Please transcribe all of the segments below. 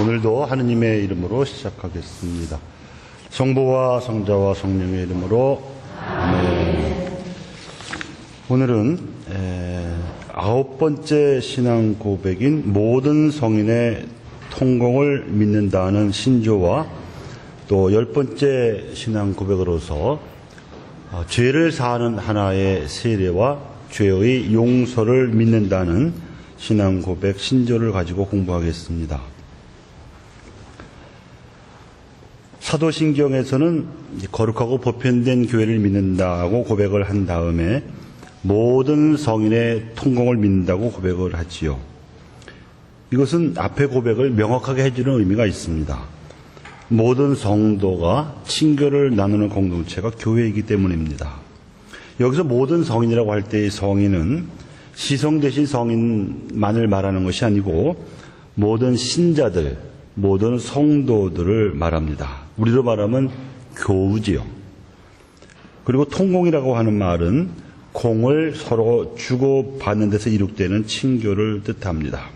오늘도 하느님의 이름으로 시작하겠습니다. 성부와 성자와 성령의 이름으로 아멘. 오늘은 9번째 신앙 고백인 모든 성인의 통공을 믿는다는 신조와 또 10번째 신앙 고백으로서 죄를 사하는 하나의 세례와 죄의 용서를 믿는다는 신앙 고백 신조를 가지고 공부하겠습니다. 사도신경에서는 거룩하고 보편된 교회를 믿는다고 고백을 한 다음에 모든 성인의 통공을 믿는다고 고백을 하지요. 이것은 앞의 고백을 명확하게 해주는 의미가 있습니다. 모든 성도가 친교를 나누는 공동체가 교회이기 때문입니다. 여기서 모든 성인이라고 할 때의 성인은 시성 대신 성인만을 말하는 것이 아니고 모든 신자들, 모든 성도들을 말합니다. 우리로 말하면 교우지요. 그리고 통공이라고 하는 말은 공을 서로 주고받는 데서 이룩되는 친교를 뜻합니다.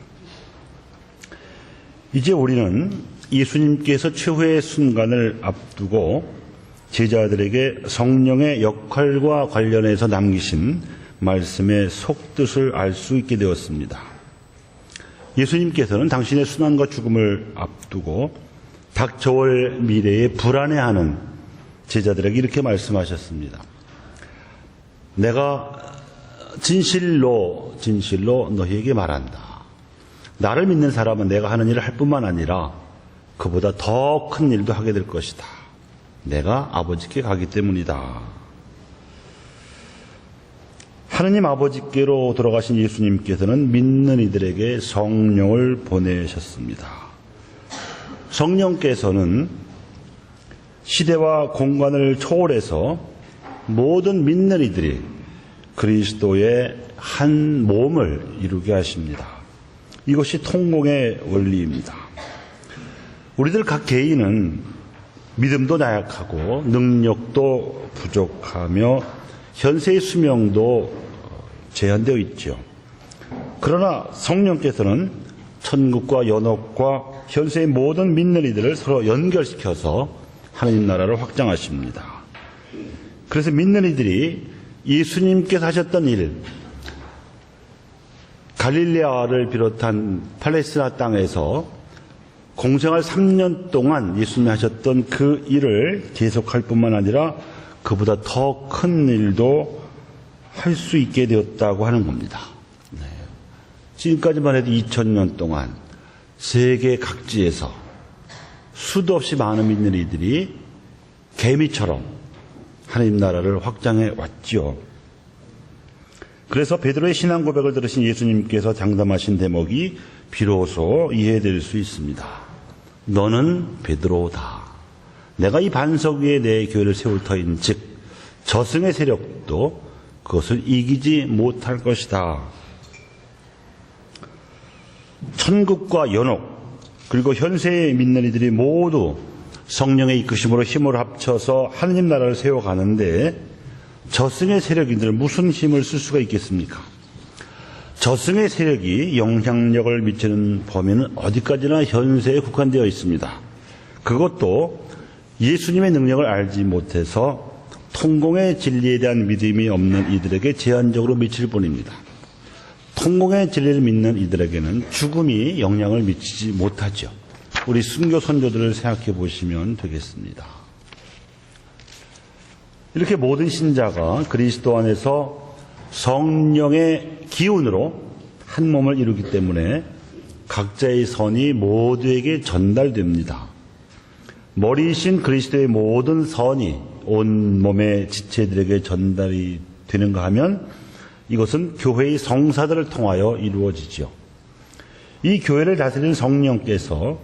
이제 우리는 예수님께서 최후의 순간을 앞두고 제자들에게 성령의 역할과 관련해서 남기신 말씀의 속뜻을 알 수 있게 되었습니다. 예수님께서는 당신의 순환과 죽음을 앞두고 닥쳐올 미래에 불안해하는 제자들에게 이렇게 말씀하셨습니다. 내가 진실로 너희에게 말한다. 나를 믿는 사람은 내가 하는 일을 할 뿐만 아니라 그보다 더 큰 일도 하게 될 것이다. 내가 아버지께 가기 때문이다. 하느님 아버지께로 돌아가신 예수님께서는 믿는 이들에게 성령을 보내셨습니다. 성령께서는 시대와 공간을 초월해서 모든 믿는 이들이 그리스도의 한 몸을 이루게 하십니다. 이것이 통공의 원리입니다. 우리들 각 개인은 믿음도 나약하고 능력도 부족하며 현세의 수명도 제한되어 있죠. 그러나 성령께서는 천국과 연옥과 현세의 모든 믿는 이들을 서로 연결시켜서 하나님 나라를 확장하십니다. 그래서 믿는 이들이 예수님께서 하셨던 일, 갈릴레아를 비롯한 팔레스티나 땅에서 공생활 3년 동안 예수님이 하셨던 그 일을 계속할 뿐만 아니라 그보다 더 큰 일도 할 수 있게 되었다고 하는 겁니다. 네. 지금까지만 해도 2000년 동안 세계 각지에서 수도 없이 많은 믿는 이들이 개미처럼 하나님 나라를 확장해 왔죠. 그래서 베드로의 신앙 고백을 들으신 예수님께서 장담하신 대목이 비로소 이해될 수 있습니다. 너는 베드로다. 내가 이 반석 위에 내 교회를 세울 터인 즉 저승의 세력도 그것을 이기지 못할 것이다. 천국과 연옥 그리고 현세에 믿는 이들이 모두 성령의 이끄심으로 힘을 합쳐서 하느님 나라를 세워가는데 저승의 세력인들 무슨 힘을 쓸 수가 있겠습니까? 저승의 세력이 영향력을 미치는 범위는 어디까지나 현세에 국한되어 있습니다. 그것도 예수님의 능력을 알지 못해서 통공의 진리에 대한 믿음이 없는 이들에게 제한적으로 미칠 뿐입니다. 통공의 진리를 믿는 이들에게는 죽음이 영향을 미치지 못하죠. 우리 순교 선조들을 생각해 보시면 되겠습니다. 이렇게 모든 신자가 그리스도 안에서 성령의 기운으로 한 몸을 이루기 때문에 각자의 선이 모두에게 전달됩니다. 머리이신 그리스도의 모든 선이 온 몸의 지체들에게 전달이 되는가 하면 이것은 교회의 성사들을 통하여 이루어지죠. 이 교회를 다스리는 성령께서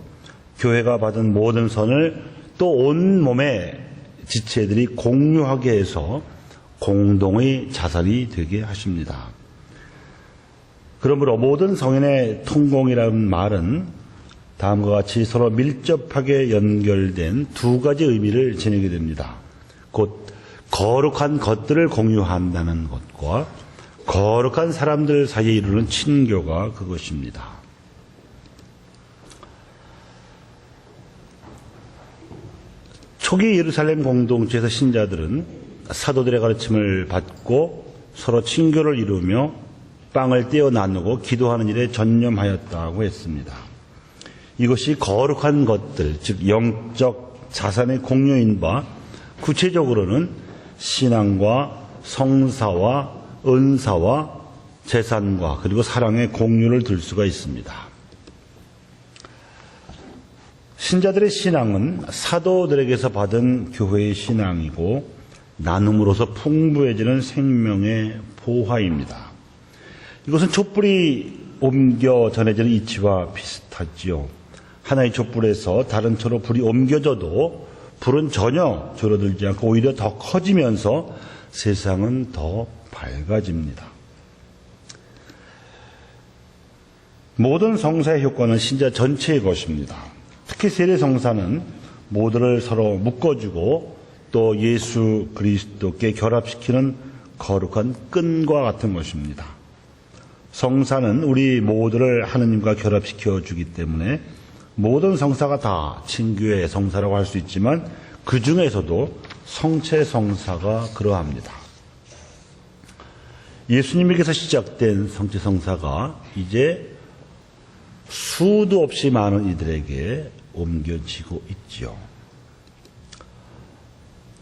교회가 받은 모든 선을 또 온 몸의 지체들이 공유하게 해서 공동의 자산이 되게 하십니다. 그러므로 모든 성인의 통공이라는 말은 다음과 같이 서로 밀접하게 연결된 두 가지 의미를 지니게 됩니다. 곧 거룩한 것들을 공유한다는 것과 거룩한 사람들 사이에 이루는 친교가 그것입니다. 초기 예루살렘 공동체에서 신자들은 사도들의 가르침을 받고 서로 친교를 이루며 빵을 떼어 나누고 기도하는 일에 전념하였다고 했습니다. 이것이 거룩한 것들, 즉 영적 자산의 공유인 바 구체적으로는 신앙과 성사와 은사와 재산과 그리고 사랑의 공유를 들 수가 있습니다. 신자들의 신앙은 사도들에게서 받은 교회의 신앙이고 나눔으로서 풍부해지는 생명의 보화입니다. 이것은 촛불이 옮겨 전해지는 이치와 비슷하지요. 하나의 촛불에서 다른 초로 불이 옮겨져도 불은 전혀 줄어들지 않고 오히려 더 커지면서 세상은 더 밝아집니다. 모든 성사의 효과는 신자 전체의 것입니다. 특히 세례 성사는 모두를 서로 묶어주고 또 예수 그리스도께 결합시키는 거룩한 끈과 같은 것입니다. 성사는 우리 모두를 하느님과 결합시켜 주기 때문에 모든 성사가 다 친교의 성사라고 할 수 있지만 그 중에서도 성체 성사가 그러합니다. 예수님에게서 시작된 성체 성사가 이제 수도 없이 많은 이들에게 옮겨지고 있지요.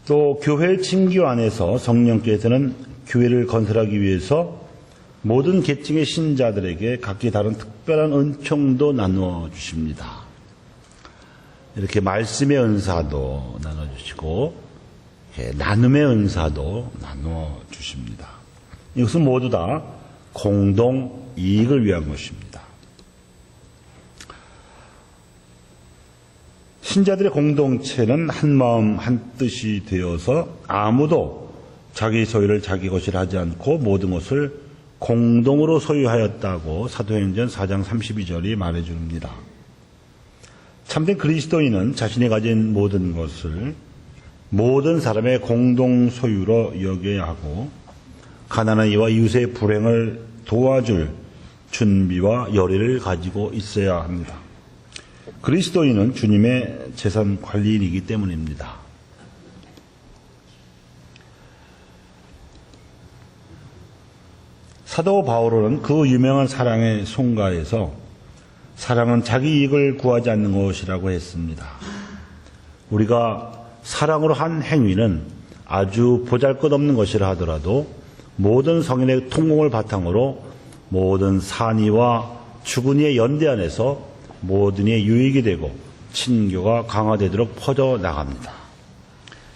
또 교회 친교 안에서 성령께서는 교회를 건설하기 위해서 모든 계층의 신자들에게 각기 다른 특별한 은총도 나누어 주십니다. 이렇게 말씀의 은사도 나눠주시고 나눔의 은사도 나누어 주십니다. 이것은 모두 다 공동 이익을 위한 것입니다. 신자들의 공동체는 한마음 한뜻이 되어서 아무도 자기 소유를 자기 것이라 하지 않고 모든 것을 공동으로 소유하였다고 사도행전 4장 32절이 말해줍니다. 참된 그리스도인은 자신이 가진 모든 것을 모든 사람의 공동 소유로 여겨야 하고 가난한 이와 이웃의 불행을 도와줄 준비와 열의를 가지고 있어야 합니다. 그리스도인은 주님의 재산 관리인이기 때문입니다. 사도 바울은 그 유명한 사랑의 송가에서 사랑은 자기 이익을 구하지 않는 것이라고 했습니다. 우리가 사랑으로 한 행위는 아주 보잘것없는 것이라 하더라도 모든 성인의 통공을 바탕으로 모든 산이와 주군이의 연대 안에서 모든 이의 유익이 되고 친교가 강화되도록 퍼져나갑니다.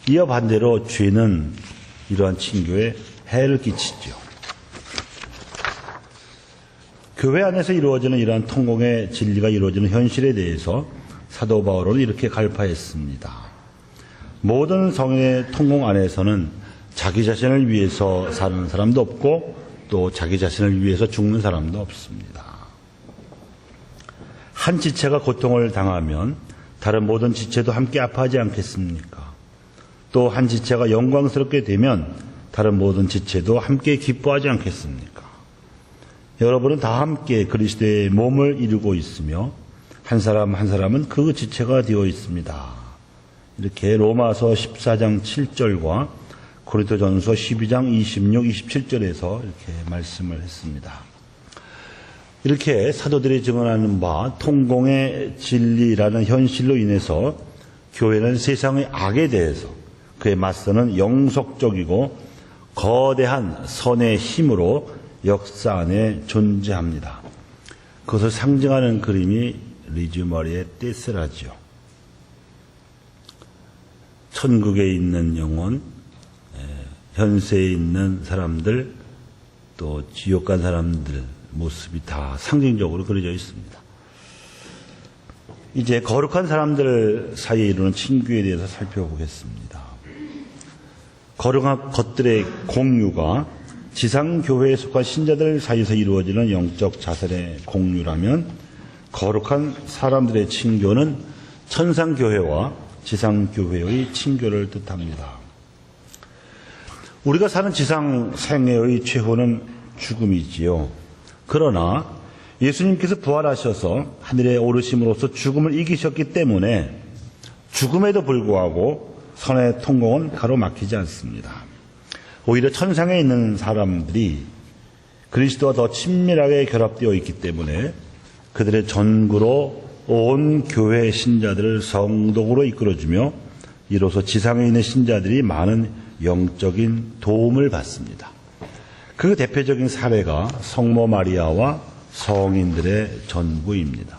이와 반대로 죄는 이러한 친교에 해를 끼치죠. 교회 안에서 이루어지는 이러한 통공의 진리가 이루어지는 현실에 대해서 사도 바울은 이렇게 갈파했습니다. 모든 성인의 통공 안에서는 자기 자신을 위해서 사는 사람도 없고 또 자기 자신을 위해서 죽는 사람도 없습니다. 한 지체가 고통을 당하면 다른 모든 지체도 함께 아파하지 않겠습니까? 또 한 지체가 영광스럽게 되면 다른 모든 지체도 함께 기뻐하지 않겠습니까? 여러분은 다 함께 그리스도의 몸을 이루고 있으며 한 사람 한 사람은 그 지체가 되어 있습니다. 이렇게 로마서 14장 7절과 고린도전서 12장 26, 27절에서 이렇게 말씀을 했습니다. 이렇게 사도들이 증언하는 바 통공의 진리라는 현실로 인해서 교회는 세상의 악에 대해서 그에 맞서는 영속적이고 거대한 선의 힘으로 역사 안에 존재합니다. 그것을 상징하는 그림이 리즈머리의 떼스라지요. 천국에 있는 영혼, 현세에 있는 사람들, 또 지옥 간 사람들 모습이 다 상징적으로 그려져 있습니다. 이제 거룩한 사람들 사이에 이루는 친교에 대해서 살펴보겠습니다. 거룩한 것들의 공유가 지상교회에 속한 신자들 사이에서 이루어지는 영적 자산의 공유라면 거룩한 사람들의 친교는 천상교회와 지상교회의 친교를 뜻합니다. 우리가 사는 지상 생애의 최후는 죽음이지요. 그러나 예수님께서 부활하셔서 하늘에 오르심으로써 죽음을 이기셨기 때문에 죽음에도 불구하고 선의 통공은 가로막히지 않습니다. 오히려 천상에 있는 사람들이 그리스도와 더 친밀하게 결합되어 있기 때문에 그들의 전구로 온 교회 신자들을 성도로 이끌어주며 이로써 지상에 있는 신자들이 많은 영적인 도움을 받습니다. 그 대표적인 사례가 성모 마리아와 성인들의 전구입니다.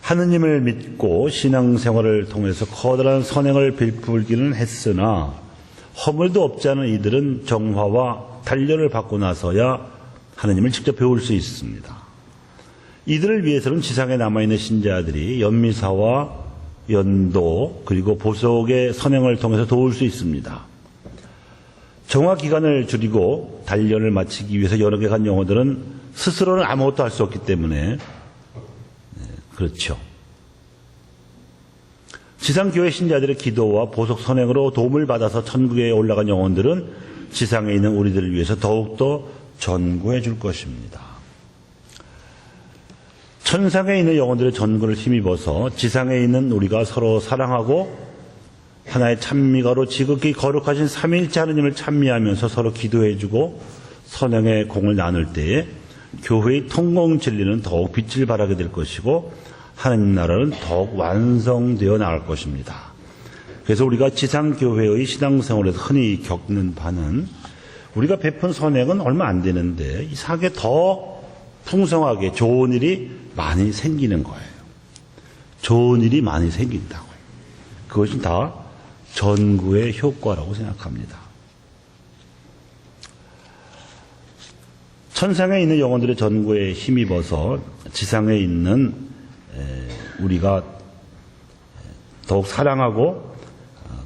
하느님을 믿고 신앙생활을 통해서 커다란 선행을 베풀기는 했으나 허물도 없지 않은 이들은 정화와 단련을 받고 나서야 하느님을 직접 배울 수 있습니다. 이들을 위해서는 지상에 남아있는 신자들이 연미사와 연도 그리고 보석의 선행을 통해서 도울 수 있습니다. 정화 기간을 줄이고 단련을 마치기 위해서 여러 개 간 영혼들은 스스로는 아무것도 할 수 없기 때문에 그렇죠. 지상교회 신자들의 기도와 보석 선행으로 도움을 받아서 천국에 올라간 영혼들은 지상에 있는 우리들을 위해서 더욱더 전구해 줄 것입니다. 천상에 있는 영혼들의 전구를 힘입어서 지상에 있는 우리가 서로 사랑하고 하나의 찬미가로 지극히 거룩하신 삼위일체 하느님을 찬미하면서 서로 기도해주고 선행의 공을 나눌 때에 교회의 통공 진리는 더욱 빛을 발하게 될 것이고 하나님 나라는 더욱 완성되어 나갈 것입니다. 그래서 우리가 지상교회의 신앙생활에서 흔히 겪는 바는 우리가 베푼 선행은 얼마 안 되는데 이상하게 더 풍성하게 좋은 일이 많이 생기는 거예요. 좋은 일이 많이 생긴다고요. 그것이 다 전구의 효과라고 생각합니다. 천상에 있는 영혼들의 전구에 힘입어서 지상에 있는 우리가 더욱 사랑하고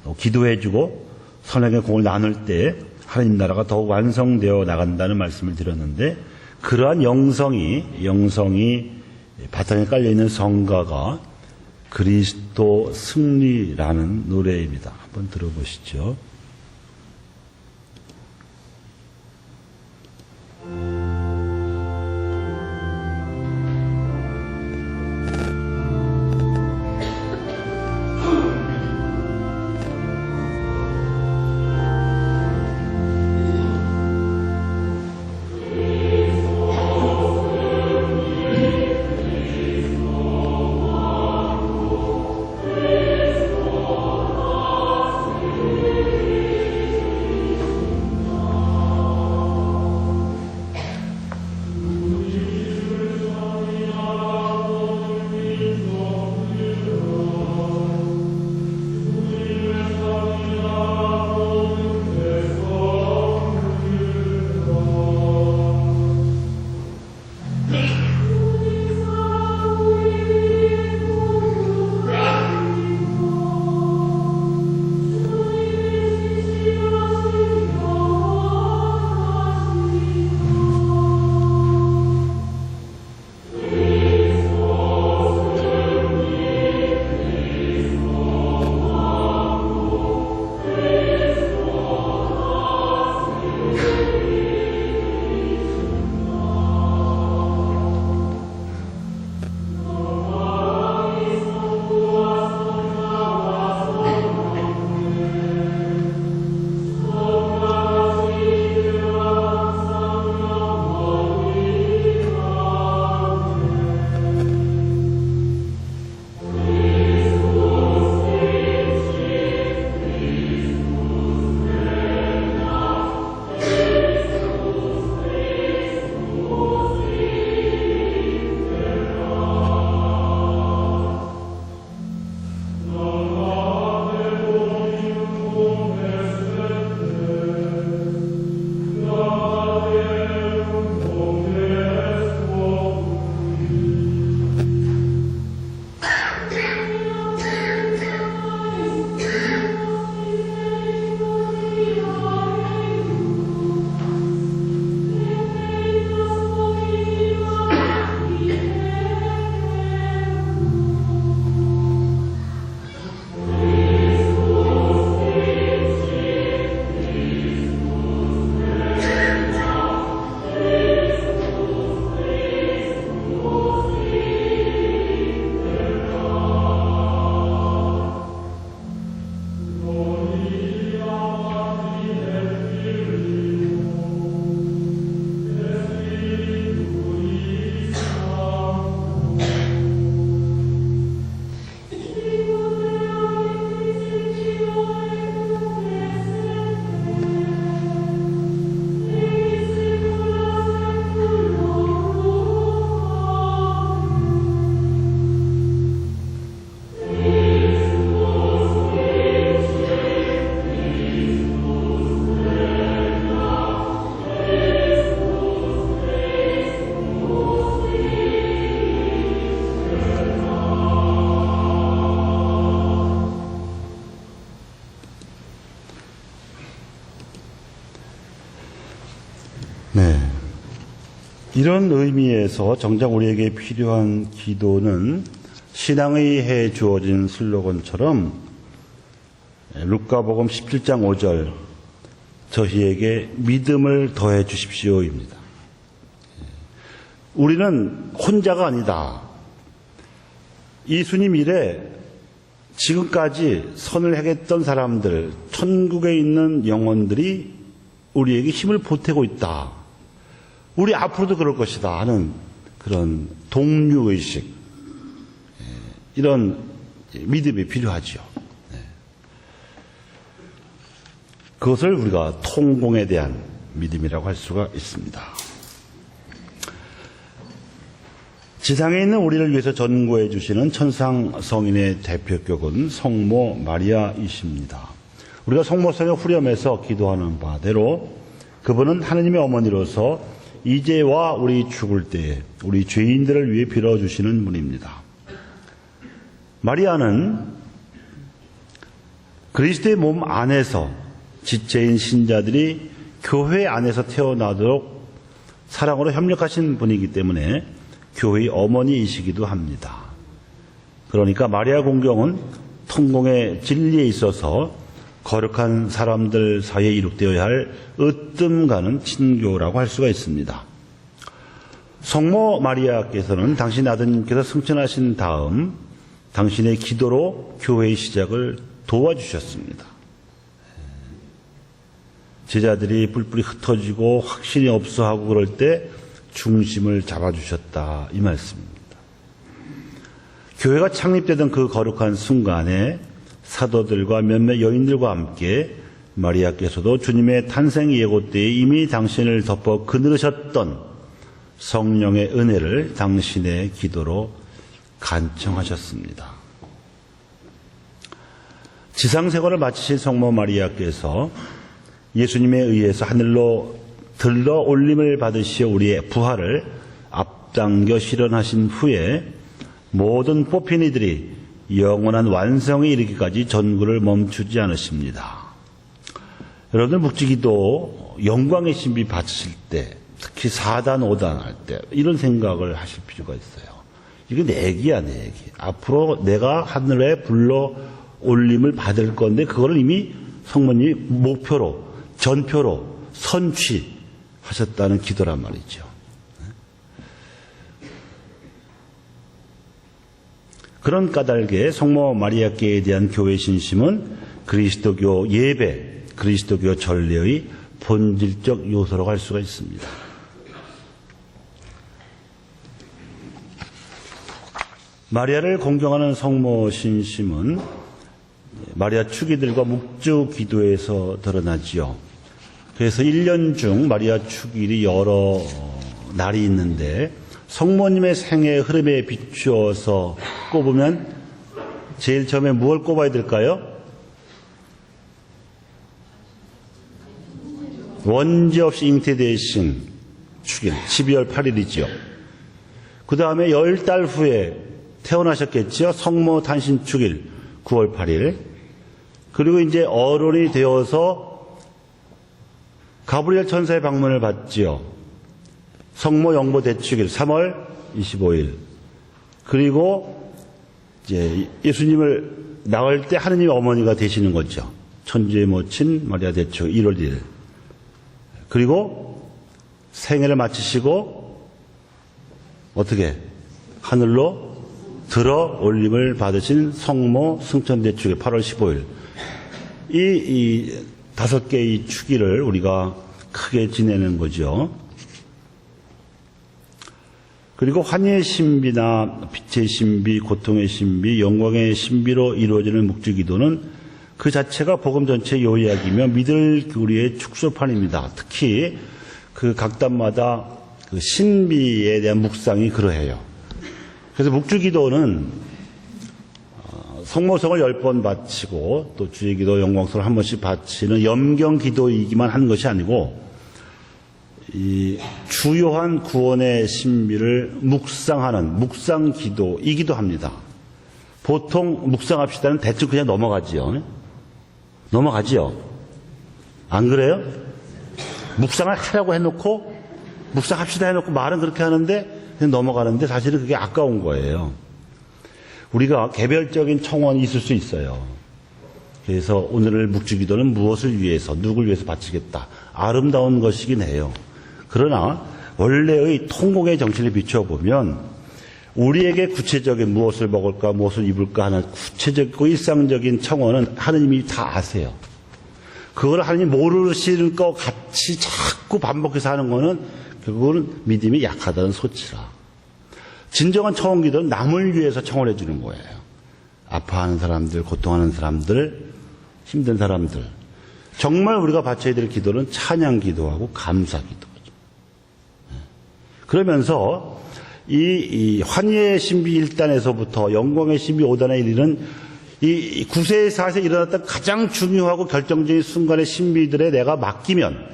더 기도해주고 선행의 공을 나눌 때 하나님 나라가 더욱 완성되어 나간다는 말씀을 드렸는데 그러한 영성이 바탕에 깔려있는 성가가 그리스도 승리라는 노래입니다. 한번 들어보시죠. 이런 의미에서 정작 우리에게 필요한 기도는 신앙의 해 주어진 슬로건처럼 루카복음 17장 5절 저희에게 믿음을 더해 주십시오입니다. 우리는 혼자가 아니다. 예수님 이래 지금까지 선을 행했던 사람들, 천국에 있는 영혼들이 우리에게 힘을 보태고 있다. 우리 앞으로도 그럴 것이다 하는 그런 동료의식, 이런 믿음이 필요하죠. 그것을 우리가 통공에 대한 믿음이라고 할 수가 있습니다. 지상에 있는 우리를 위해서 전구해 주시는 천상 성인의 대표격은 성모 마리아이십니다. 우리가 성모성에 후렴해서 기도하는 바대로 그분은 하느님의 어머니로서 이제와 우리 죽을 때에 우리 죄인들을 위해 빌어주시는 분입니다. 마리아는 그리스도의 몸 안에서 지체인 신자들이 교회 안에서 태어나도록 사랑으로 협력하신 분이기 때문에 교회의 어머니이시기도 합니다. 그러니까 마리아 공경은 통공의 진리에 있어서 거룩한 사람들 사이에 이룩되어야 할 으뜸 가는 친교라고 할 수가 있습니다. 성모 마리아께서는 당신 아드님께서 승천하신 다음 당신의 기도로 교회의 시작을 도와주셨습니다. 제자들이 뿔뿔이 흩어지고 확신이 없어하고 그럴 때 중심을 잡아주셨다, 이 말씀입니다. 교회가 창립되던 그 거룩한 순간에 사도들과 몇몇 여인들과 함께 마리아께서도 주님의 탄생 예고 때에 이미 당신을 덮어 그늘으셨던 성령의 은혜를 당신의 기도로 간청하셨습니다. 지상생활을 마치신 성모 마리아께서 예수님에 의해서 하늘로 들러 올림을 받으시어 우리의 부활을 앞당겨 실현하신 후에 모든 뽑힌 이들이 영원한 완성에 이르기까지 전구를 멈추지 않으십니다. 여러분들 묵지기도 영광의 신비 바치실 때, 특히 4단 5단 할 때 이런 생각을 하실 필요가 있어요. 이게 내기야, 내기. 앞으로 내가 하늘에 불러 올림을 받을 건데 그거를 이미 성모님이 목표로, 전표로 선취하셨다는 기도란 말이죠. 그런 까닭에 성모 마리아께에 대한 교회 신심은 그리스도교 예배, 그리스도교 전례의 본질적 요소라고 할 수가 있습니다. 마리아를 공경하는 성모 신심은 마리아 축일들과 묵주 기도에서 드러나지요. 그래서 1년 중 마리아 축일이 여러 날이 있는데 성모님의 생애 흐름에 비추어서 꼽으면 제일 처음에 무엇을 꼽아야 될까요? 원죄 없이 잉태되신 축일 12월 8일이죠. 그 다음에 10달 후에 태어나셨겠죠. 성모 탄신 축일 9월 8일. 그리고 이제 어른이 되어서 가브리엘 천사의 방문을 받지요. 성모 영보 대축일 3월 25일. 그리고 이제 예수님을 낳을 때 하느님의 어머니가 되시는 거죠. 천주의 모친 마리아 대축 1월 1일. 그리고 생애를 마치시고 어떻게 하늘로 들어 올림을 받으신 성모 승천 대축일 8월 15일. 이 5개의 축일을 우리가 크게 지내는 거죠. 그리고 환희의 신비나 빛의 신비, 고통의 신비, 영광의 신비로 이루어지는 묵주기도는 그 자체가 복음 전체의 요약이며 믿을 우리의 축소판입니다. 특히 그 각 단마다 그 신비에 대한 묵상이 그러해요. 그래서 묵주기도는 성모성을 10번 바치고 또 주의기도 영광성을 한 번씩 바치는 염경기도이기만 한 것이 아니고 이 주요한 구원의 신비를 묵상하는 묵상기도이기도 합니다. 보통 묵상합시다는 대충 그냥 넘어가지요. 넘어가지요. 안 그래요? 묵상을 하라고 해놓고 묵상합시다 해놓고 말은 그렇게 하는데 그냥 넘어가는데 사실은 그게 아까운 거예요. 우리가 개별적인 청원이 있을 수 있어요. 그래서 오늘을 묵주기도는 무엇을 위해서, 누굴 위해서 바치겠다. 아름다운 것이긴 해요. 그러나 원래의 통공의 정신을 비춰보면 우리에게 구체적인 무엇을 먹을까, 무엇을 입을까 하는 구체적이고 일상적인 청원은 하느님이 다 아세요. 그걸 하느님 모르시는 것 같이 자꾸 반복해서 하는 거는 결국은 믿음이 약하다는 소치라. 진정한 청원 기도는 남을 위해서 청원해 주는 거예요. 아파하는 사람들, 고통하는 사람들, 힘든 사람들. 정말 우리가 바쳐야 될 기도는 찬양 기도하고 감사 기도죠. 그러면서 이 환희의 신비 1단에서부터 영광의 신비 5단에 이르는 이 9세 4세 일어났던 가장 중요하고 결정적인 순간의 신비들에 내가 맡기면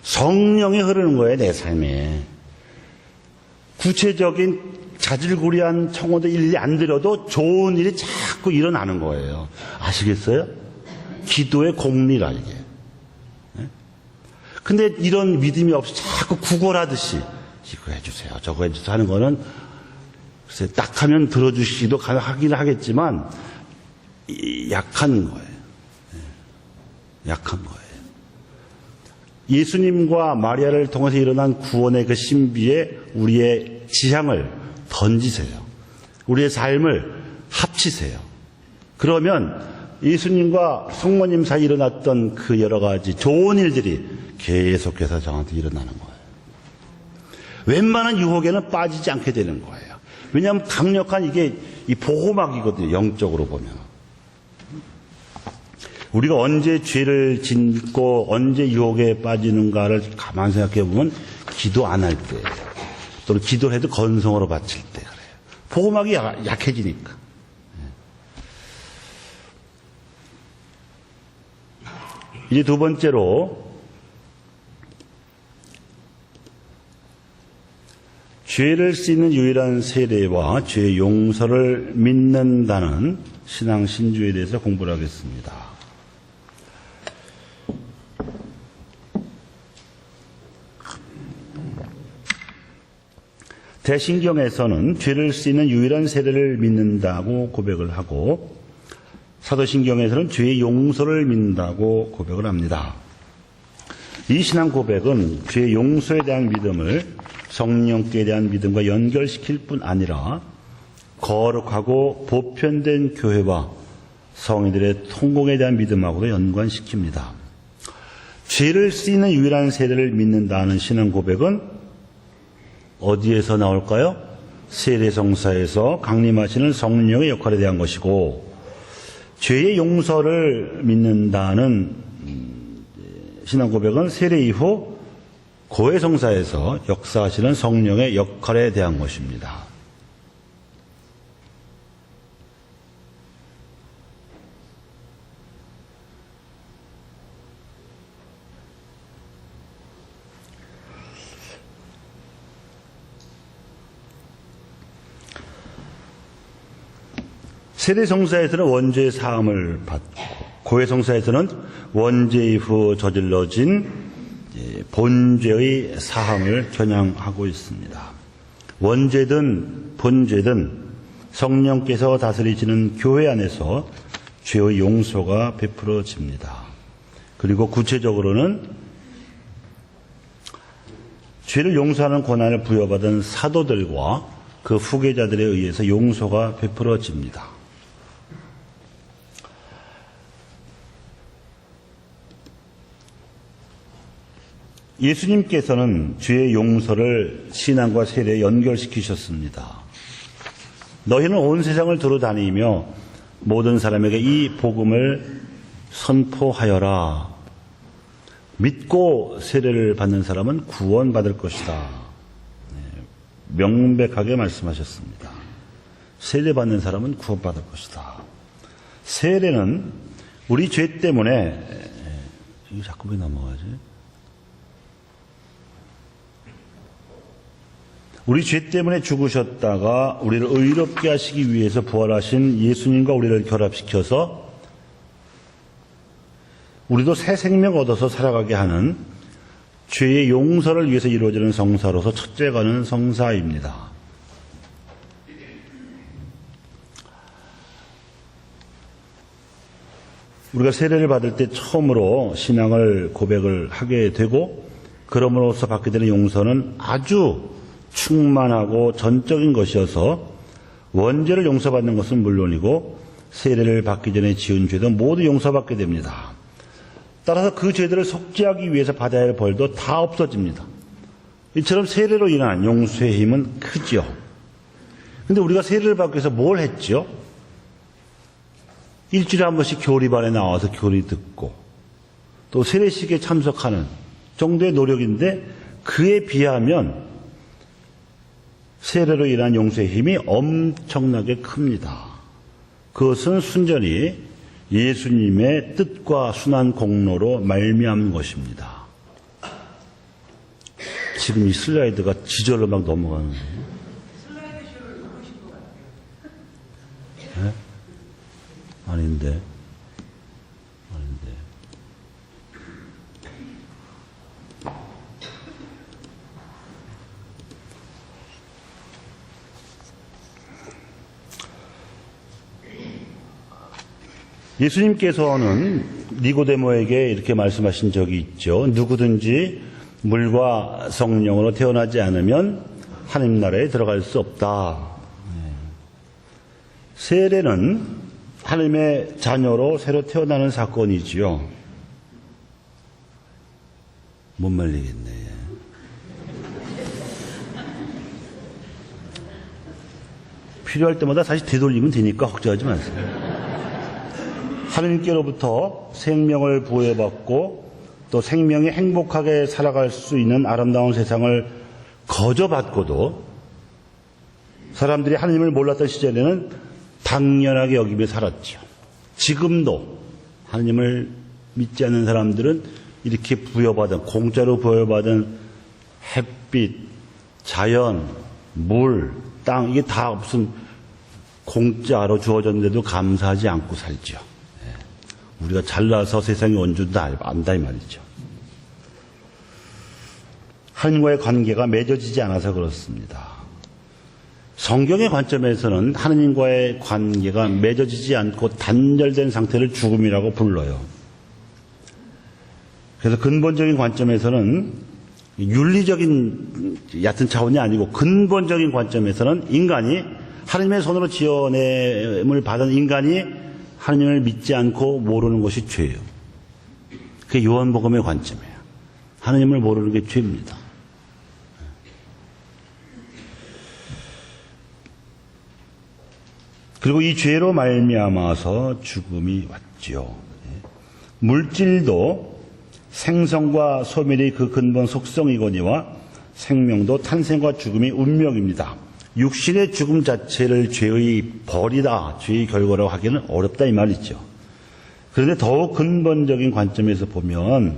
성령이 흐르는 거예요, 내 삶에. 구체적인 자질구레한 청원도 일일이 안 드려도 좋은 일이 자꾸 일어나는 거예요. 아시겠어요? 기도의 공리라, 이게. 근데 이런 믿음이 없이 자꾸 구걸하듯이 이거 해주세요, 저거 해주세요 하는 거는 글쎄 딱 하면 들어주시기도 하긴 하겠지만 약한 거예요. 약한 거예요. 예수님과 마리아를 통해서 일어난 구원의 그 신비에 우리의 지향을 던지세요. 우리의 삶을 합치세요. 그러면 예수님과 성모님 사이 일어났던 그 여러 가지 좋은 일들이 계속해서 저한테 일어나는 거예요. 웬만한 유혹에는 빠지지 않게 되는 거예요. 왜냐하면 강력한 이게 이 보호막이거든요. 영적으로 보면. 우리가 언제 죄를 짓고 언제 유혹에 빠지는가를 가만 생각해 보면 기도 안 할 때, 또는 기도해도 건성으로 바칠 때 그래요. 보호막이 약해지니까. 이제 두 번째로 죄를 씻는 유일한 세례와 죄의 용서를 믿는다는 신앙 신주에 대해서 공부를 하겠습니다. 대신경에서는 죄를 씻는 유일한 세례를 믿는다고 고백을 하고 사도신경에서는 죄의 용서를 믿는다고 고백을 합니다. 이 신앙 고백은 죄의 용서에 대한 믿음을 성령께 대한 믿음과 연결시킬 뿐 아니라 거룩하고 보편된 교회와 성인들의 통공에 대한 믿음하고도 연관시킵니다. 죄를 씻는 유일한 세례를 믿는다는 신앙 고백은 어디에서 나올까요? 세례성사에서 강림하시는 성령의 역할에 대한 것이고, 죄의 용서를 믿는다는 신앙 고백은 세례 이후 고해성사에서 역사하시는 성령의 역할에 대한 것입니다. 세례성사에서는 원죄의 사함을 받고, 고해성사에서는 원죄 이후 저질러진 본죄의 사함을 겨냥하고 있습니다. 원죄든 본죄든 성령께서 다스리시는 교회 안에서 죄의 용서가 베풀어집니다. 그리고 구체적으로는 죄를 용서하는 권한을 부여받은 사도들과 그 후계자들에 의해서 용서가 베풀어집니다. 예수님께서는 죄의 용서를 신앙과 세례에 연결시키셨습니다. 너희는 온 세상을 두루다니며 모든 사람에게 이 복음을 선포하여라. 믿고 세례를 받는 사람은 구원받을 것이다. 명백하게 말씀하셨습니다. 세례받는 사람은 구원받을 것이다. 세례는 우리 죄 때문에, 이거 자꾸 왜 넘어가지? 우리 죄 때문에 죽으셨다가 우리를 의롭게 하시기 위해서 부활하신 예수님과 우리를 결합시켜서 우리도 새 생명 얻어서 살아가게 하는 죄의 용서를 위해서 이루어지는 성사로서 첫째가는 성사입니다. 우리가 세례를 받을 때 처음으로 신앙을 고백을 하게 되고 그럼으로써 받게 되는 용서는 아주 충만하고 전적인 것이어서 원죄를 용서받는 것은 물론이고 세례를 받기 전에 지은 죄도 모두 용서받게 됩니다. 따라서 그 죄들을 속죄하기 위해서 받아야 할 벌도 다 없어집니다. 이처럼 세례로 인한 용서의 힘은 크죠. 그런데 우리가 세례를 받기 위해서 뭘 했죠? 일주일에 한 번씩 교리반에 나와서 교리 듣고 또 세례식에 참석하는 정도의 노력인데 그에 비하면 세례로 인한 용서의 힘이 엄청나게 큽니다. 그것은 순전히 예수님의 뜻과 순한 공로로 말미암은 것입니다. 지금 이 슬라이드가 지절로 막 넘어가는 거예요. 네? 아닌데. 예수님께서는 니고데모에게 이렇게 말씀하신 적이 있죠. 누구든지 물과 성령으로 태어나지 않으면 하나님 나라에 들어갈 수 없다. 세례는 하나님의 자녀로 새로 태어나는 사건이지요. 못 말리겠네. 필요할 때마다 다시 되돌리면 되니까 걱정하지 마세요. 하느님께로부터 생명을 부여받고 또 생명이 행복하게 살아갈 수 있는 아름다운 세상을 거저받고도 사람들이 하느님을 몰랐던 시절에는 당연하게 여기며 살았죠. 지금도 하느님을 믿지 않는 사람들은 이렇게 부여받은, 공짜로 부여받은 햇빛, 자연, 물, 땅, 이게 다 무슨 공짜로 주어졌는데도 감사하지 않고 살죠. 우리가 잘나서 세상에 온 줄도 안다 이 말이죠. 하나님과의 관계가 맺어지지 않아서 그렇습니다. 성경의 관점에서는 하나님과의 관계가 맺어지지 않고 단절된 상태를 죽음이라고 불러요. 그래서 근본적인 관점에서는 윤리적인 얕은 차원이 아니고 근본적인 관점에서는 인간이 하나님의 손으로 지어냄을 받은 인간이 하나님을 믿지 않고 모르는 것이 죄예요. 그게 요한복음의 관점이에요. 하나님을 모르는 게 죄입니다. 그리고 이 죄로 말미암아서 죽음이 왔죠. 물질도 생성과 소멸이 그 근본 속성이거니와 생명도 탄생과 죽음이 운명입니다. 육신의 죽음 자체를 죄의 벌이다, 죄의 결과라고 하기는 어렵다 이 말이죠. 그런데 더욱 근본적인 관점에서 보면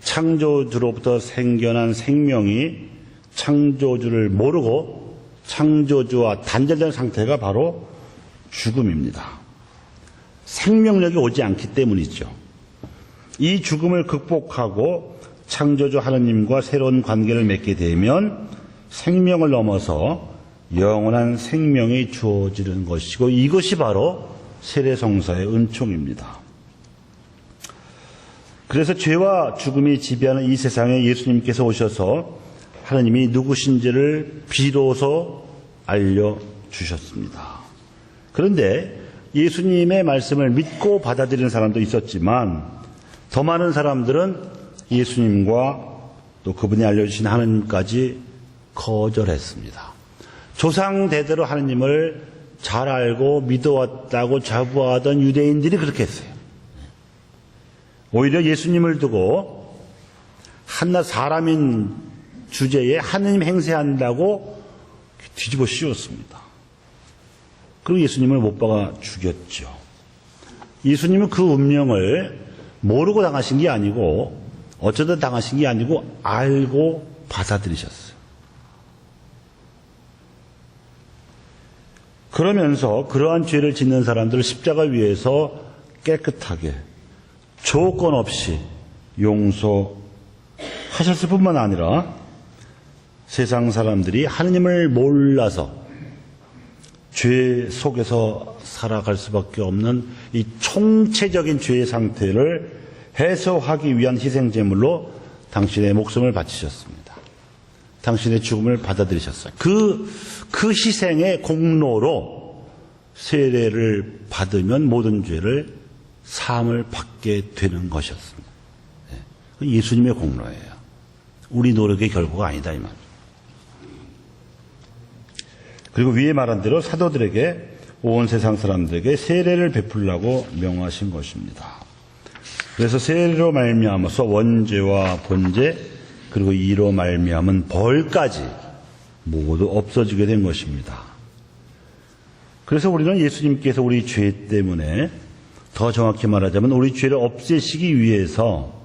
창조주로부터 생겨난 생명이 창조주를 모르고 창조주와 단절된 상태가 바로 죽음입니다. 생명력이 오지 않기 때문이죠. 이 죽음을 극복하고 창조주 하나님과 새로운 관계를 맺게 되면 생명을 넘어서 영원한 생명이 주어지는 것이고 이것이 바로 세례성사의 은총입니다. 그래서 죄와 죽음이 지배하는 이 세상에 예수님께서 오셔서 하나님이 누구신지를 비로소 알려주셨습니다. 그런데 예수님의 말씀을 믿고 받아들이는 사람도 있었지만 더 많은 사람들은 예수님과 또 그분이 알려주신 하나님까지 거절했습니다. 조상 대대로 하나님을 잘 알고 믿어왔다고 자부하던 유대인들이 그렇게 했어요. 오히려 예수님을 두고 한낱 사람인 주제에 하나님 행세한다고 뒤집어 씌웠습니다. 그리고 예수님을 못 박아 죽였죠. 예수님은 그 운명을 모르고 당하신 게 아니고 어쩌다 당하신 게 아니고 알고 받아들이셨어요. 그러면서 그러한 죄를 짓는 사람들을 십자가 위에서 깨끗하게 조건 없이 용서하셨습니다. 하셨을 뿐만 아니라 세상 사람들이 하느님을 몰라서 죄 속에서 살아갈 수밖에 없는 이 총체적인 죄의 상태를 해소하기 위한 희생제물로 당신의 목숨을 바치셨습니다. 당신의 죽음을 받아들이셨어요. 그 희생의 공로로 세례를 받으면 모든 죄를 사함을 받게 되는 것이었습니다. 예수님의 공로예요. 우리 노력의 결과가 아니다 이 말이에요. 그리고 위에 말한 대로 사도들에게 온 세상 사람들에게 세례를 베풀라고 명하신 것입니다. 그래서 세례로 말미암아서 원죄와 본죄 그리고 이로 말미암은 벌까지 모두 없어지게 된 것입니다. 그래서 우리는 예수님께서 우리 죄 때문에, 더 정확히 말하자면 우리 죄를 없애시기 위해서,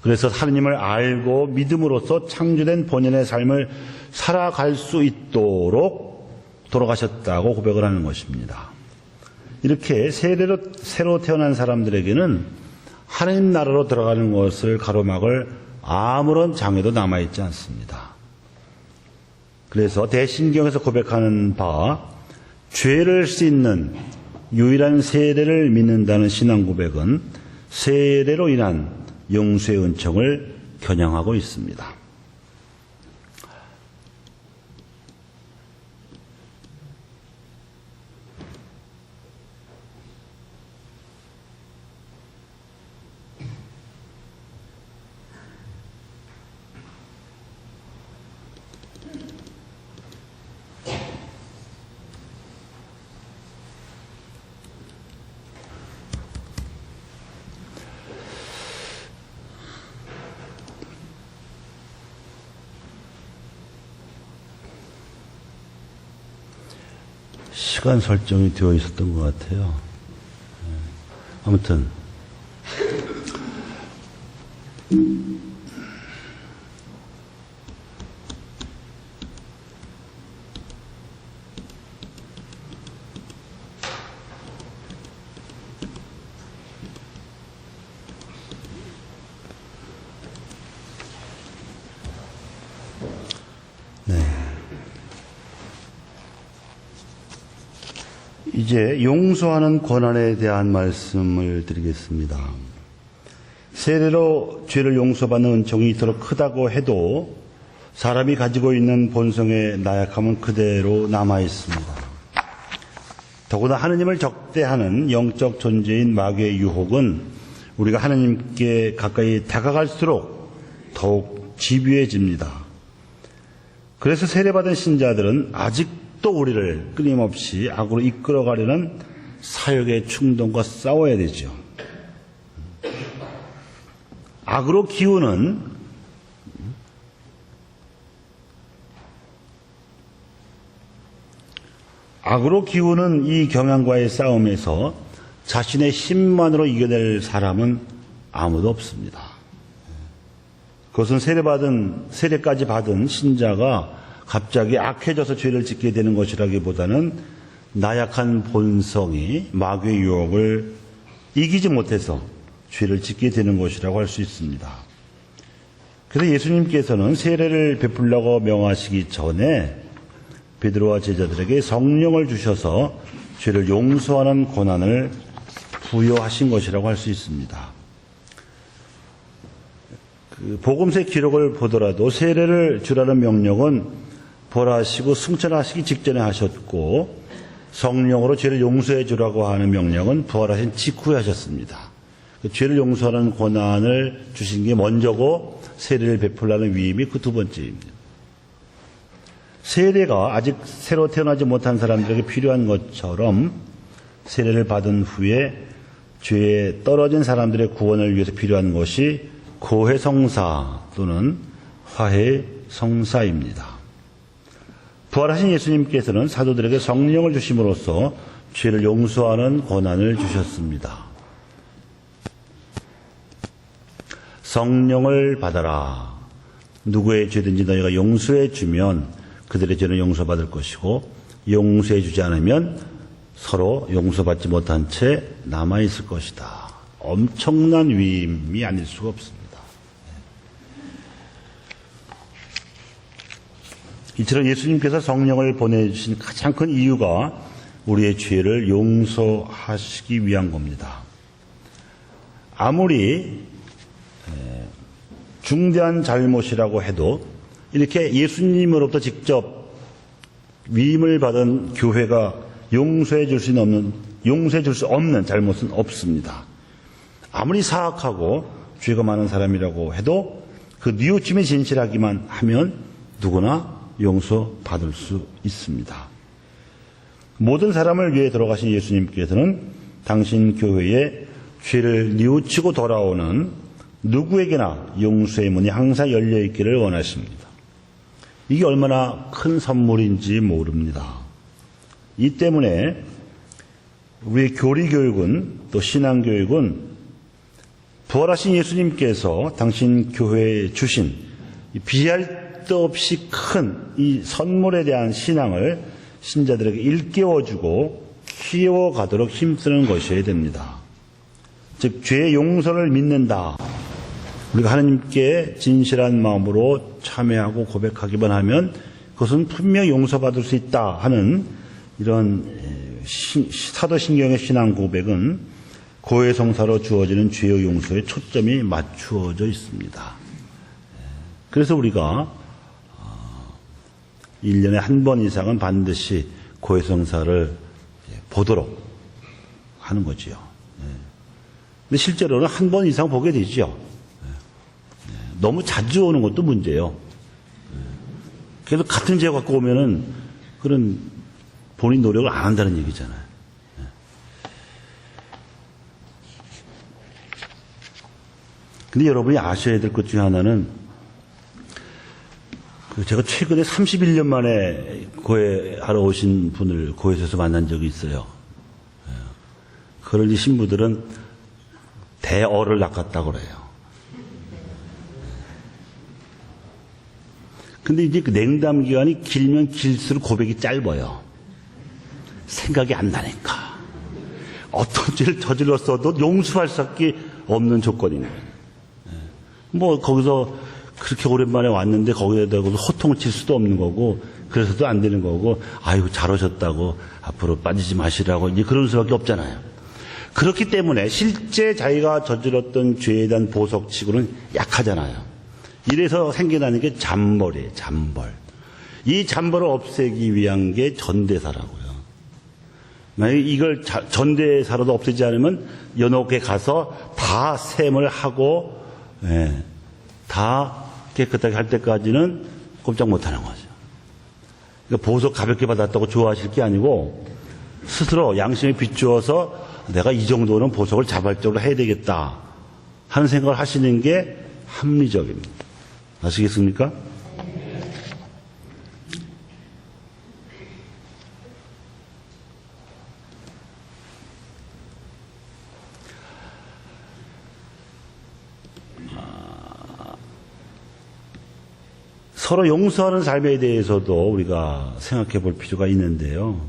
그래서 하느님을 알고 믿음으로써 창조된 본연의 삶을 살아갈 수 있도록 돌아가셨다고 고백을 하는 것입니다. 이렇게 세례로 새로 태어난 사람들에게는 하나님 나라로 들어가는 것을 가로막을 아무런 장애도 남아있지 않습니다. 그래서 대신경에서 고백하는 바 죄를 씻는 유일한 세례를 믿는다는 신앙 고백은 세례로 인한 용서의 은총을 겨냥하고 있습니다. 시간 설정이 되어 있었던 것 같아요. 아무튼 이제 용서하는 권한에 대한 말씀을 드리겠습니다. 세례로 죄를 용서받는 은총이 이토록 크다고 해도 사람이 가지고 있는 본성의 나약함은 그대로 남아 있습니다. 더구나 하느님을 적대하는 영적 존재인 마귀의 유혹은 우리가 하느님께 가까이 다가갈수록 더욱 집요해집니다. 그래서 세례받은 신자들은 아직도 우리를 끊임없이 악으로 이끌어가려는 사역의 충동과 싸워야 되죠. 악으로 기우는 이 경향과의 싸움에서 자신의 힘만으로 이겨낼 사람은 아무도 없습니다. 그것은 세례까지 받은 신자가 갑자기 악해져서 죄를 짓게 되는 것이라기보다는 나약한 본성이 마귀의 유혹을 이기지 못해서 죄를 짓게 되는 것이라고 할 수 있습니다. 그래서 예수님께서는 세례를 베풀라고 명하시기 전에 베드로와 제자들에게 성령을 주셔서 죄를 용서하는 권한을 부여하신 것이라고 할 수 있습니다. 복음서의 기록을 보더라도 세례를 주라는 명령은 벌하시고 승천하시기 직전에 하셨고, 성령으로 죄를 용서해 주라고 하는 명령은 부활하신 직후에 하셨습니다. 죄를 용서하는 권한을 주신 게 먼저고 세례를 베풀라는 위임이 그 두 번째입니다. 세례가 아직 새로 태어나지 못한 사람들에게 필요한 것처럼 세례를 받은 후에 죄에 떨어진 사람들의 구원을 위해서 필요한 것이 고해성사 또는 화해성사입니다. 부활하신 예수님께서는 사도들에게 성령을 주심으로써 죄를 용서하는 권한을 주셨습니다. 성령을 받아라. 누구의 죄든지 너희가 용서해 주면 그들의 죄는 용서받을 것이고, 용서해 주지 않으면 서로 용서받지 못한 채 남아있을 것이다. 엄청난 위임이 아닐 수가 없습니다. 이처럼 예수님께서 성령을 보내주신 가장 큰 이유가 우리의 죄를 용서하시기 위한 겁니다. 아무리 중대한 잘못이라고 해도 이렇게 예수님으로부터 직접 위임을 받은 교회가 용서해 줄 수 없는 잘못은 없습니다. 아무리 사악하고 죄가 많은 사람이라고 해도 그 뉘우침이 진실하기만 하면 누구나 용서받을 수 있습니다. 모든 사람을 위해 돌아가신 예수님께서는 당신 교회에 죄를 뉘우치고 돌아오는 누구에게나 용서의 문이 항상 열려 있기를 원하십니다. 이게 얼마나 큰 선물인지 모릅니다. 이 때문에 우리의 교리교육은 또 신앙교육은 부활하신 예수님께서 당신 교회에 주신 비할 데 없이 큰 이 선물에 대한 신앙을 신자들에게 일깨워주고 키워가도록 힘쓰는 것이어야 됩니다. 즉 죄의 용서를 믿는다. 우리가 하나님께 진실한 마음으로 참회하고 고백하기만 하면 그것은 분명히 용서받을 수 있다 하는 이런 사도신경의 신앙 고백은 고해성사로 주어지는 죄의 용서에 초점이 맞추어져 있습니다. 그래서 우리가 1년에 한 번 이상은 반드시 고해성사를 보도록 하는 거지요. 근데 실제로는 한 번 이상 보게 되죠. 너무 자주 오는 것도 문제예요. 그래서 같은 죄 갖고 오면은 그런 본인 노력을 안 한다는 얘기잖아요. 근데 여러분이 아셔야 될 것 중에 하나는 제가 최근에 31년 만에 고해하러 오신 분을 고해에서 만난 적이 있어요. 그걸 이 신부들은 대어를 낚았다고 그래요. 근데 이제 그 냉담 기간이 길면 길수록 고백이 짧아요. 생각이 안 나니까. 어떤 죄를 저질렀어도 용서할 수밖에 없는 조건인 거예요. 뭐 거기서 그렇게 오랜만에 왔는데 거기에 대고 호통을 칠 수도 없는 거고 그래서도 안 되는 거고 아이고 잘 오셨다고 앞으로 빠지지 마시라고 이제 그럴 수밖에 없잖아요. 그렇기 때문에 실제 자기가 저질렀던 죄에 대한 보석치고는 약하잖아요. 이래서 생겨나는 게 잠벌이에요. 잠벌. 이 잠벌을 없애기 위한 게 전대사라고요. 만약에 이걸 전대사로도 없애지 않으면 연옥에 가서 다 셈을 하고 다 깨끗하게 할 때까지는 꼼짝 못하는 거죠. 그러니까 보석 가볍게 받았다고 좋아하실 게 아니고 스스로 양심에 비추어서 내가 이 정도는 보석을 자발적으로 해야 되겠다 하는 생각을 하시는 게 합리적입니다. 아시겠습니까? 서로 용서하는 삶에 대해서도 우리가 생각해 볼 필요가 있는데요.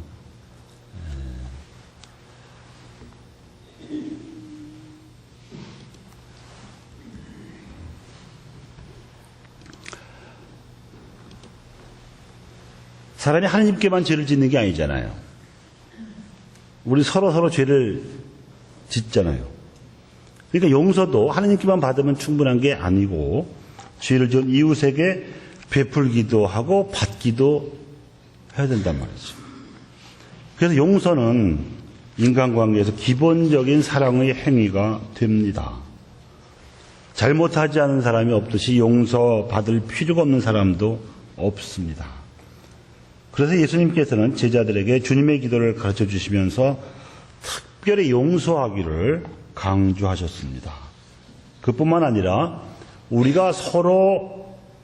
사람이 하나님께만 죄를 짓는 게 아니잖아요. 우리 서로 죄를 짓잖아요. 그러니까 용서도 하나님께만 받으면 충분한 게 아니고 죄를 지은 이웃에게 베풀기도 하고 받기도 해야 된단 말이죠. 그래서 용서는 인간관계에서 기본적인 사랑의 행위가 됩니다. 잘못하지 않은 사람이 없듯이 용서받을 필요가 없는 사람도 없습니다. 그래서 예수님께서는 제자들에게 주님의 기도를 가르쳐 주시면서 특별히 용서하기를 강조하셨습니다. 그뿐만 아니라 우리가 서로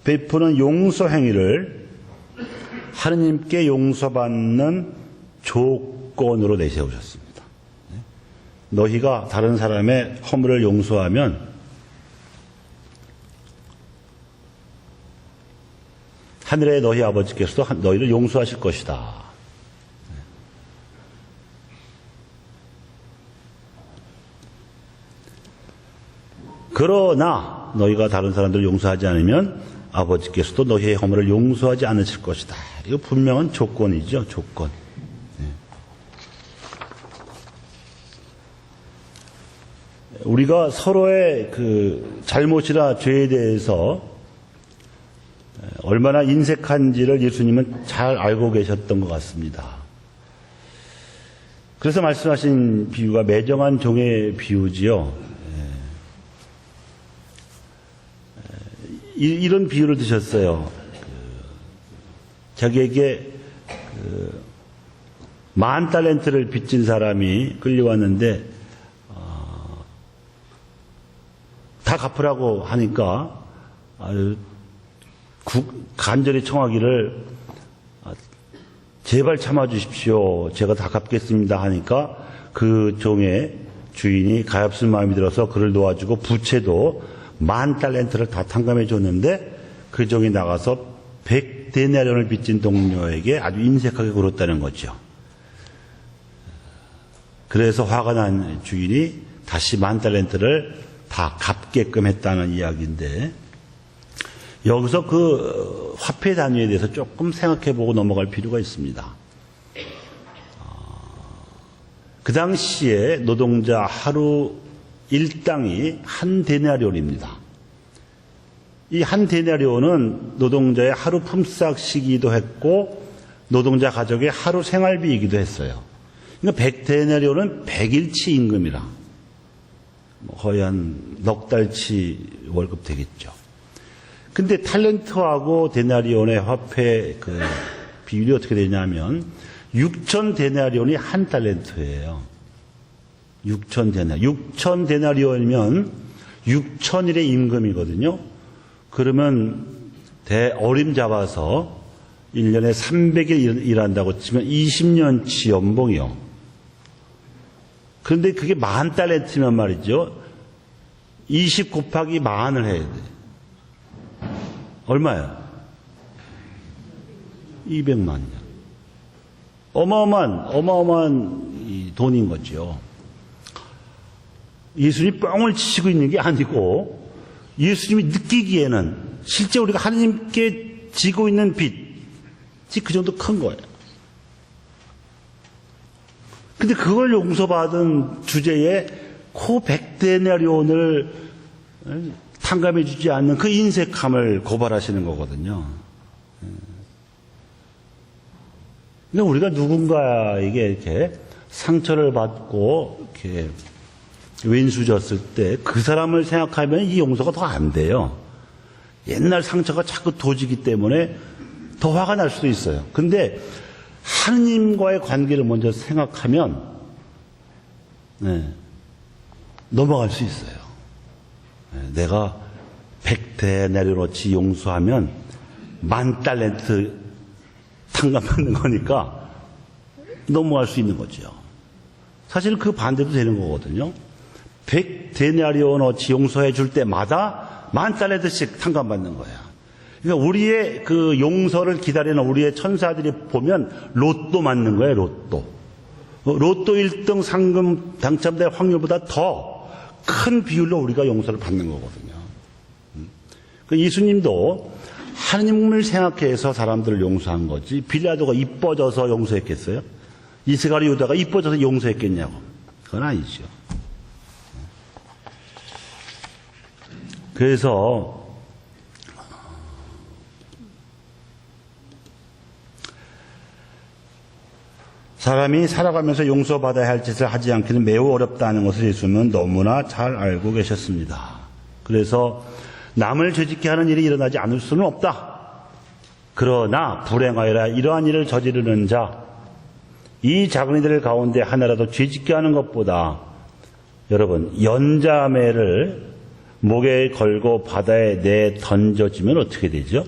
베푸는 용서 행위를 하느님께 용서받는 조건으로 내세우셨습니다. 너희가 다른 사람의 허물을 용서하면 하늘의 너희 아버지께서도 너희를 용서하실 것이다. 그러나 너희가 다른 사람들을 용서하지 않으면 아버지께서도 너희의 허물을 용서하지 않으실 것이다. 이거 분명한 조건이죠, 조건. 우리가 서로의 그 잘못이나 죄에 대해서 얼마나 인색한지를 예수님은 잘 알고 계셨던 것 같습니다. 그래서 말씀하신 비유가 매정한 종의 비유지요. 이런 비유를 드셨어요. 자기에게 10,000달란트를 빚진 사람이 끌려왔는데 다 갚으라고 하니까 간절히 청하기를 제발 참아주십시오. 제가 다 갚겠습니다 하니까 그 종의 주인이 가엾은 마음이 들어서 그를 도와주고 부채도 10,000달란트를 다 탕감해 줬는데 그 종이 나가서 100데나리온을 빚진 동료에게 아주 인색하게 굴었다는 거죠. 그래서 화가 난 주인이 다시 10,000달란트를 다 갚게끔 했다는 이야기인데, 여기서 그 화폐 단위에 대해서 조금 생각해보고 넘어갈 필요가 있습니다. 그 당시에 노동자 하루 일당이 1데나리온입니다. 이 1데나리온은 노동자의 하루 품삯이기도 했고 노동자 가족의 하루 생활비이기도 했어요. 그러니까 100데나리온은 100일치 임금이라 거의 한 넉 달치 월급 되겠죠. 근데 탈렌트하고 데나리온의 화폐 그 비율이 어떻게 되냐면 6,000데나리온이 한 달란트예요. 6,000데나리온이면 6,000일의 임금이거든요. 그러면 어림 잡아서 1년에 300일 일한다고 치면 20년치 연봉이요. 그런데 그게 10,000달란트면 말이죠. 20 곱하기 10,000을 해야 돼. 얼마야? 200만 년. 어마어마한 돈인 거죠. 예수님이 뻥을 치시고 있는 게 아니고 예수님이 느끼기에는 실제 우리가 하나님께 지고 있는 빚이 그 정도 큰 거예요. 근데 그걸 용서받은 주제에 코 100데나리온을 탕감해 주지 않는 그 인색함을 고발하시는 거거든요. 그러니까 우리가 누군가에게 이렇게 상처를 받고 이렇게 왼수졌을 때 그 사람을 생각하면 이 용서가 더 안 돼요. 옛날 상처가 자꾸 도지기 때문에 더 화가 날 수도 있어요. 근데 하느님과의 관계를 먼저 생각하면 넘어갈 수 있어요. 내가 100데나리온어치 용서하면 10,000달란트 탕감받는 거니까 넘어갈 수 있는 거죠. 사실 그 반대도 되는 거거든요. 100데나리온어치 용서해 줄 때마다 10,000달란트씩 탕감받는 거야. 그러니까 우리의 그 용서를 기다리는 우리의 천사들이 보면 로또 맞는 거예요, 로또. 로또 1등 상금 당첨될 확률보다 더 큰 비율로 우리가 용서를 받는 거거든요. 예수님도 하느님을 생각해서 사람들을 용서한 거지 빌라도가 이뻐져서 용서했겠어요? 이스가리 유다가 이뻐져서 용서했겠냐고. 그건 아니죠. 그래서 사람이 살아가면서 용서받아야 할 짓을 하지 않기는 매우 어렵다는 것을 예수님은 너무나 잘 알고 계셨습니다. 그래서 남을 죄짓게 하는 일이 일어나지 않을 수는 없다. 그러나 불행하여라 이러한 일을 저지르는 자, 이 작은 이들 가운데 하나라도 죄짓게 하는 것보다 여러분 연자매를 목에 걸고 바다에 내 던져지면 어떻게 되죠?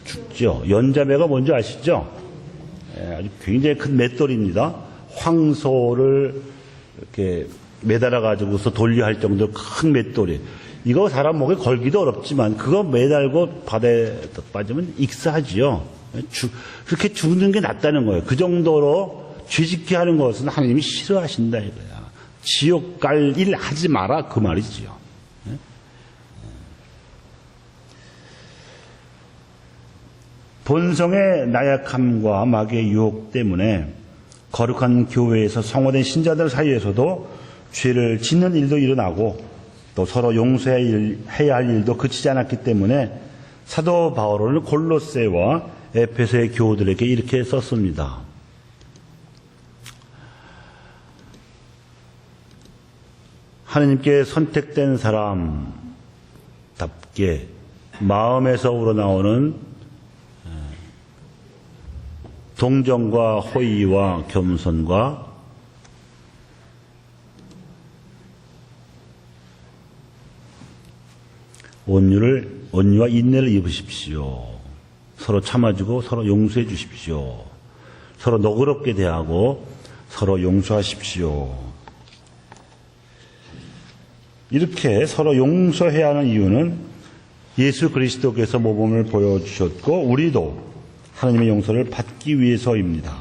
죽죠. 연자매가 뭔지 아시죠? 아주 굉장히 큰 맷돌입니다. 황소를 이렇게 매달아 가지고서 돌려 할 정도로 큰 맷돌이. 이거 사람 목에 걸기도 어렵지만 그거 매달고 바다에 빠지면 익사하지요. 그렇게 죽는 게 낫다는 거예요. 그 정도로 죄짓게 하는 것은 하나님이 싫어하신다 이거야. 지옥 갈 일 하지 마라 그 말이지요. 본성의 나약함과 마귀의 유혹 때문에 거룩한 교회에서 성화된 신자들 사이에서도 죄를 짓는 일도 일어나고 또 서로 용서해야 할 일도 그치지 않았기 때문에 사도 바울은 골로새와 에페소의 교우들에게 이렇게 썼습니다. 하느님께 선택된 사람답게 마음에서 우러나오는 동정과 호의와 겸손과 온유와 인내를 입으십시오. 서로 참아주고 서로 용서해 주십시오. 서로 너그럽게 대하고 서로 용서하십시오. 이렇게 서로 용서해야 하는 이유는 예수 그리스도께서 모범을 보여주셨고 우리도 하나님의 용서를 받기 위해서입니다.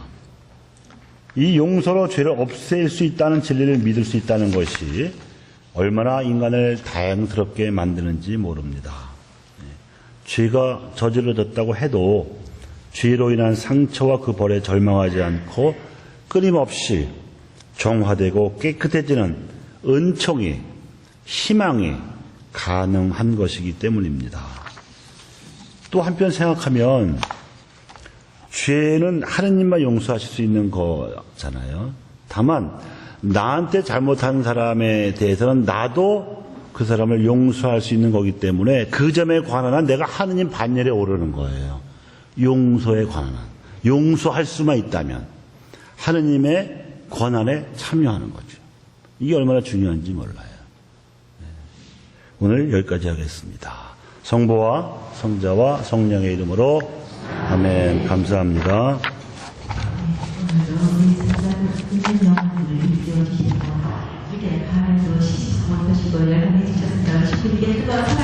이 용서로 죄를 없앨 수 있다는 진리를 믿을 수 있다는 것이 얼마나 인간을 다양스럽게 만드는지 모릅니다. 죄가 저질러졌다고 해도 죄로 인한 상처와 그 벌에 절망하지 않고 끊임없이 정화되고 깨끗해지는 은총이, 희망이 가능한 것이기 때문입니다. 또 한편 생각하면 죄는 하느님만 용서하실 수 있는 거잖아요. 다만 나한테 잘못한 사람에 대해서는 나도 그 사람을 용서할 수 있는 거기 때문에 그 점에 관한 내가 하느님 반열에 오르는 거예요. 용서에 관한 용서할 수만 있다면 하느님의 권한에 참여하는 거죠. 이게 얼마나 중요한지 몰라요. 오늘 여기까지 하겠습니다. 성부와 성자와 성령의 이름으로 아멘. 감사합니다. 이렇게 바람도 시시고 열망해 주셨습니다. 주님께 뜨거운